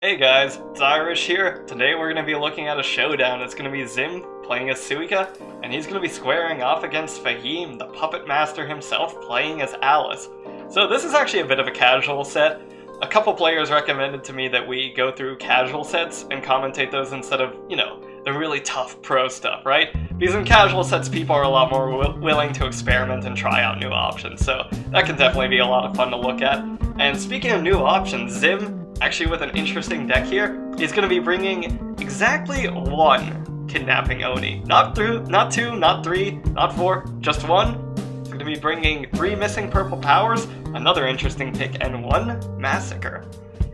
Hey guys, it's Irish here. Today we're going to be looking at a showdown. It's going to be Zim playing as Suika, and he's going to be squaring off against Fahim, the puppet master himself, playing as Alice. So this is actually a bit of a casual set. A couple players recommended to me that we go through casual sets and commentate those instead of, the really tough pro stuff, right? Because in casual sets, people are a lot more willing to experiment and try out new options, so that can definitely be a lot of fun to look at. And speaking of new options, Zim, actually with an interesting deck here, is going to be bringing exactly one Kidnapping Oni. Not two, not three, not four, just one. He's going to be bringing 3 missing purple powers, another interesting pick, and 1 Massacre.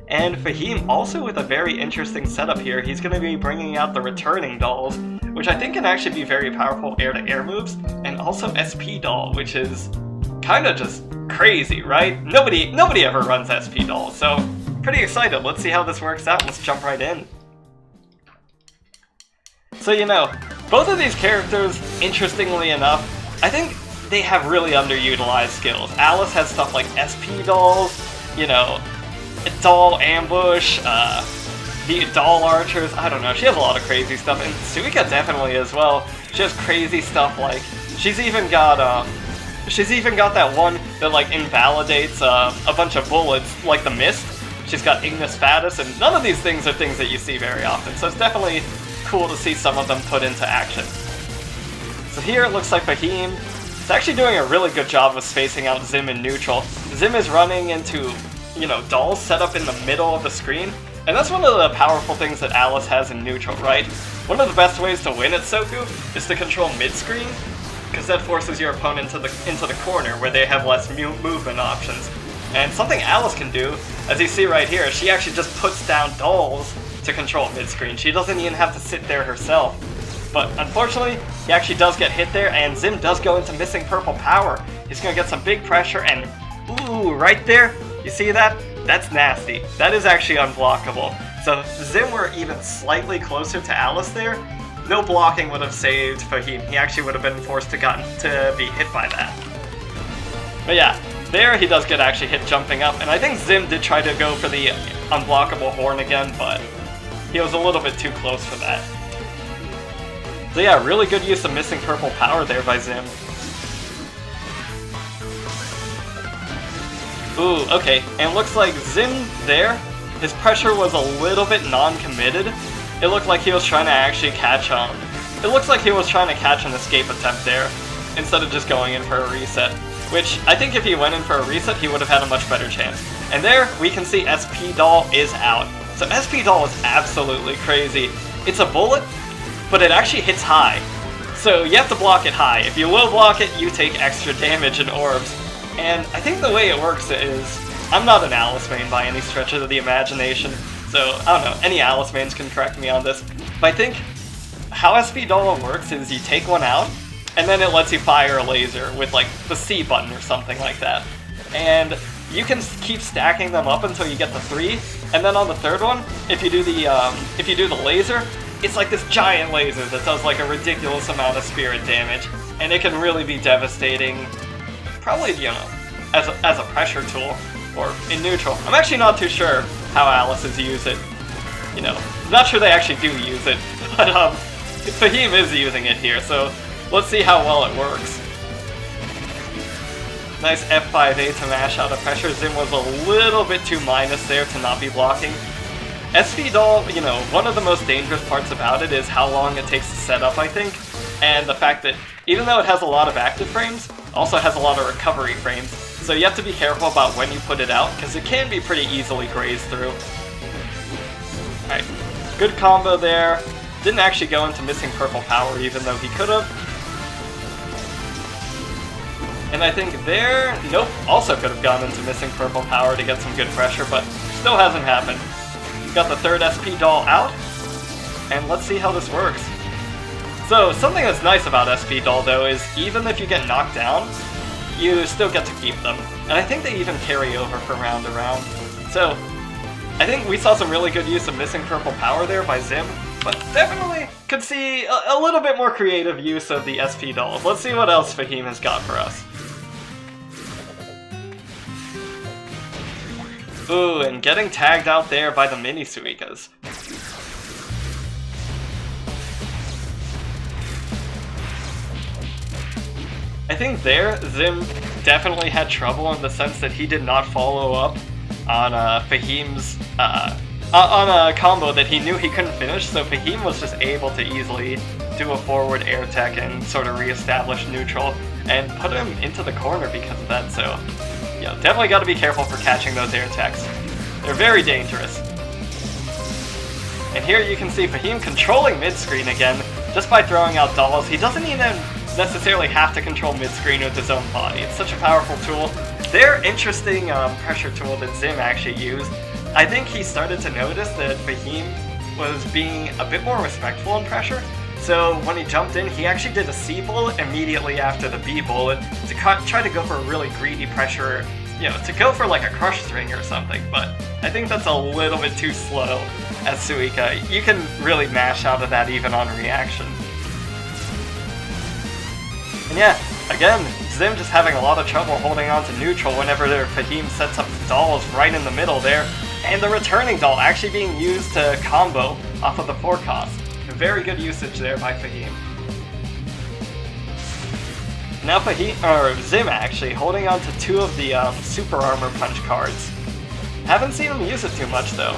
And Fahim also with a very interesting setup here. He's going to be bringing out the returning dolls, which I think can actually be very powerful air-to-air moves, and also SP doll, which is kind of just crazy, right? Nobody ever runs SP dolls, so pretty excited. Let's see how this works out. Let's jump right in. So both of these characters, interestingly enough, I think they have really underutilized skills. Alice has stuff like SP dolls, doll ambush, the doll archers, I don't know, she has a lot of crazy stuff, and Suika definitely as well. She has crazy stuff like, she's even got that one that like invalidates a bunch of bullets, like the Mist. She's got Ignis Fatuus, and none of these things are things that you see very often, so it's definitely cool to see some of them put into action. So here it looks like Fahim is actually doing a really good job of spacing out Zim in neutral. Zim is running into, dolls set up in the middle of the screen, and that's one of the powerful things that Alice has in neutral, right? One of the best ways to win at Soku is to control mid-screen, because that forces your opponent into the corner where they have less movement options. And something Alice can do, as you see right here, she actually just puts down dolls to control mid-screen. She doesn't even have to sit there herself. But unfortunately, he actually does get hit there, and Zim does go into missing purple power. He's going to get some big pressure, and ooh, right there, you see that? That's nasty. That is actually unblockable. So if Zim were even slightly closer to Alice there, no blocking would have saved Fahim. He actually would have been forced to be hit by that. But yeah, there he does get actually hit jumping up, and I think Zim did try to go for the unblockable horn again, but he was a little bit too close for that. So yeah, really good use of missing purple power there by Zim. Ooh, okay, and it looks like Zim there, his pressure was a little bit non-committed. It looked like he was trying to actually catch it looks like he was trying to catch an escape attempt there, instead of just going in for a reset. Which, I think if he went in for a reset, he would have had a much better chance. And there, we can see SP Doll is out. So SP Doll is absolutely crazy. It's a bullet, but it actually hits high. So you have to block it high. If you low block it, you take extra damage and orbs. And I think the way it works is, I'm not an Alice main by any stretch of the imagination, so I don't know, any Alice mains can correct me on this. But I think how SP Doll works is you take one out, and then it lets you fire a laser with like the C button or something like that. And you can keep stacking them up until you get the 3, and then on the 3rd one, if you do the laser, it's like this giant laser that does like a ridiculous amount of spirit damage, and it can really be devastating, probably, as a pressure tool, or in neutral. I'm actually not too sure how Alice's use it. Not sure they actually do use it, but Fahim is using it here, so let's see how well it works. Nice F5A to mash out of pressure. Zim was a little bit too minus there to not be blocking. SP Doll, one of the most dangerous parts about it is how long it takes to set up, I think, and the fact that even though it has a lot of active frames, it also has a lot of recovery frames, so you have to be careful about when you put it out, because it can be pretty easily grazed through. Alright, good combo there. Didn't actually go into missing purple power even though he could have. And I think there, nope, also could have gone into missing purple power to get some good pressure, but still hasn't happened. Got the 3rd SP doll out, and let's see how this works. So, something that's nice about SP doll though is even if you get knocked down, you still get to keep them. And I think they even carry over from round to round. So, I think we saw some really good use of missing purple power there by Zim, but definitely could see a little bit more creative use of the SP dolls. Let's see what else Fahim has got for us. Ooh, and getting tagged out there by the mini Suikas. I think there, Zim definitely had trouble in the sense that he did not follow up on Fahim's, on a combo that he knew he couldn't finish, so Fahim was just able to easily do a forward air tech and sort of reestablish neutral and put him into the corner because of that, so you know, definitely got to be careful for catching those air techs. They're very dangerous. And here you can see Fahim controlling mid-screen again just by throwing out dolls. He doesn't even necessarily have to control mid-screen with his own body. It's such a powerful tool. They're interesting pressure tool that Zim actually used. I think he started to notice that Fahim was being a bit more respectful in pressure. So when he jumped in, he actually did a C bullet immediately after the B bullet to try to go for a really greedy pressure, you know, to go for like a crush string or something, but I think that's a little bit too slow as Suika. You can really mash out of that even on reaction. And yeah, again, Zim just having a lot of trouble holding on to neutral whenever Fahim sets up dolls right in the middle there, and the returning doll actually being used to combo off of the forecast. Very good usage there by Fahim. Now Zim actually holding on to two of the Super Armor Punch cards. Haven't seen him use it too much though.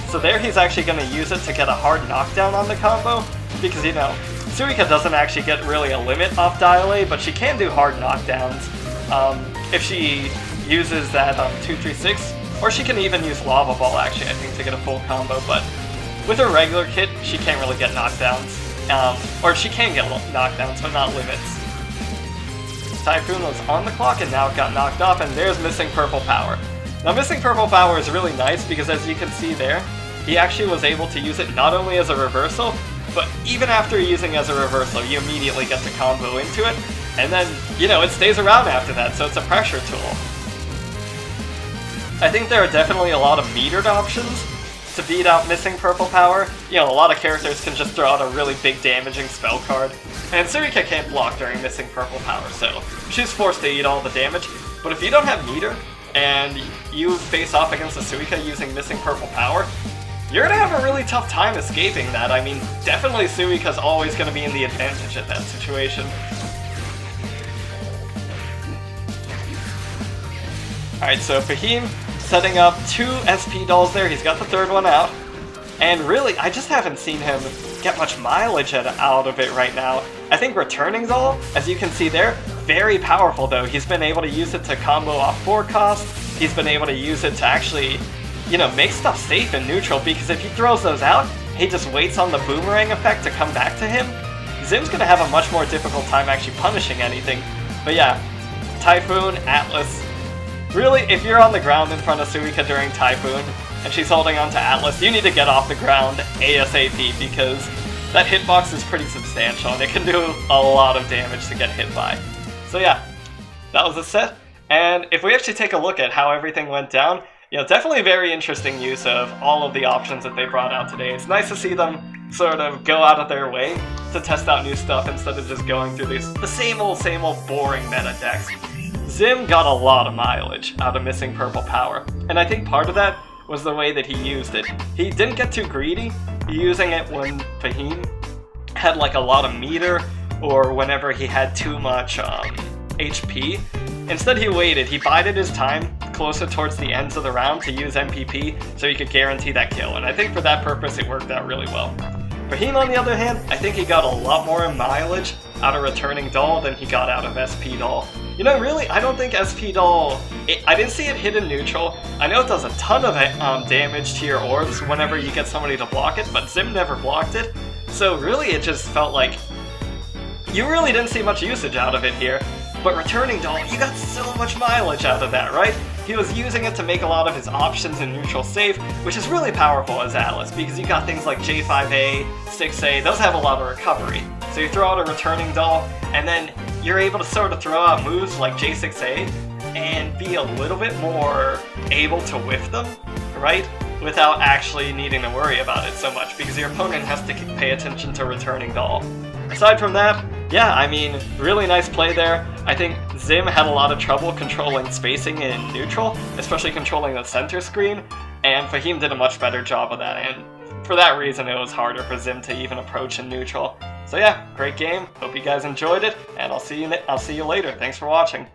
So there he's actually going to use it to get a hard knockdown on the combo, because you know, Suika doesn't actually get really a limit off Dial A, but she can do hard knockdowns if she uses that 236, or she can even use Lava Ball actually, I think, to get a full combo, but with her regular kit, she can't really get knockdowns. Or she can get knockdowns, but not limits. Typhoon was on the clock and now it got knocked off, and there's Missing Purple Power. Now Missing Purple Power is really nice because as you can see there, he actually was able to use it not only as a reversal, but even after using it as a reversal, you immediately get to combo into it, and then, you know, it stays around after that, so it's a pressure tool. I think there are definitely a lot of metered options to beat out Missing Purple Power. You know, a lot of characters can just throw out a really big damaging spell card, and Suika can't block during Missing Purple Power, so she's forced to eat all the damage. But if you don't have meter, and you face off against a Suika using Missing Purple Power, you're gonna have a really tough time escaping that. I mean, definitely Suika's always gonna be in the advantage at that situation. Alright, so Fahim setting up two SP dolls there. He's got the third one out. And really, I just haven't seen him get much mileage out of it right now. I think returning doll, as you can see there, very powerful though. He's been able to use it to combo off forecast. He's been able to use it to actually, you know, make stuff safe and neutral, because if he throws those out, he just waits on the boomerang effect to come back to him. Zim's gonna have a much more difficult time actually punishing anything. But yeah, Typhoon, Atlas. Really, if you're on the ground in front of Suika during Typhoon, and she's holding on to Atlas, you need to get off the ground ASAP, because that hitbox is pretty substantial, and it can do a lot of damage to get hit by. So yeah, that was the set, and if we actually take a look at how everything went down, you know, definitely very interesting use of all of the options that they brought out today. It's nice to see them sort of go out of their way to test out new stuff instead of just going through the same old boring meta decks. Zim got a lot of mileage out of Missing Purple Power, and I think part of that was the way that he used it. He didn't get too greedy using it when Fahim had like a lot of meter, or whenever he had too much HP. Instead he waited, he bided his time closer towards the ends of the round to use MPP so he could guarantee that kill, and I think for that purpose it worked out really well. Fahim, on the other hand, I think he got a lot more mileage out of returning doll than he got out of SP doll. You know, really, I don't think SP doll, I didn't see it hit in neutral. I know it does a ton of damage to your orbs whenever you get somebody to block it, but Zim never blocked it. So really it just felt like you really didn't see much usage out of it here. But returning doll, you got so much mileage out of that, right? He was using it to make a lot of his options in neutral safe, which is really powerful as Atlas, because you got things like J5A, 6A, those have a lot of recovery. So you throw out a returning doll, and then you're able to sort of throw out moves like J6A, and be a little bit more able to whiff them, right? Without actually needing to worry about it so much, because your opponent has to pay attention to returning doll. Aside from that, yeah, I mean, really nice play there. I think Zim had a lot of trouble controlling spacing in neutral, especially controlling the center screen, and Fahim did a much better job of that, and for that reason it was harder for Zim to even approach in neutral. So yeah, great game, hope you guys enjoyed it, and I'll see you later. Thanks for watching.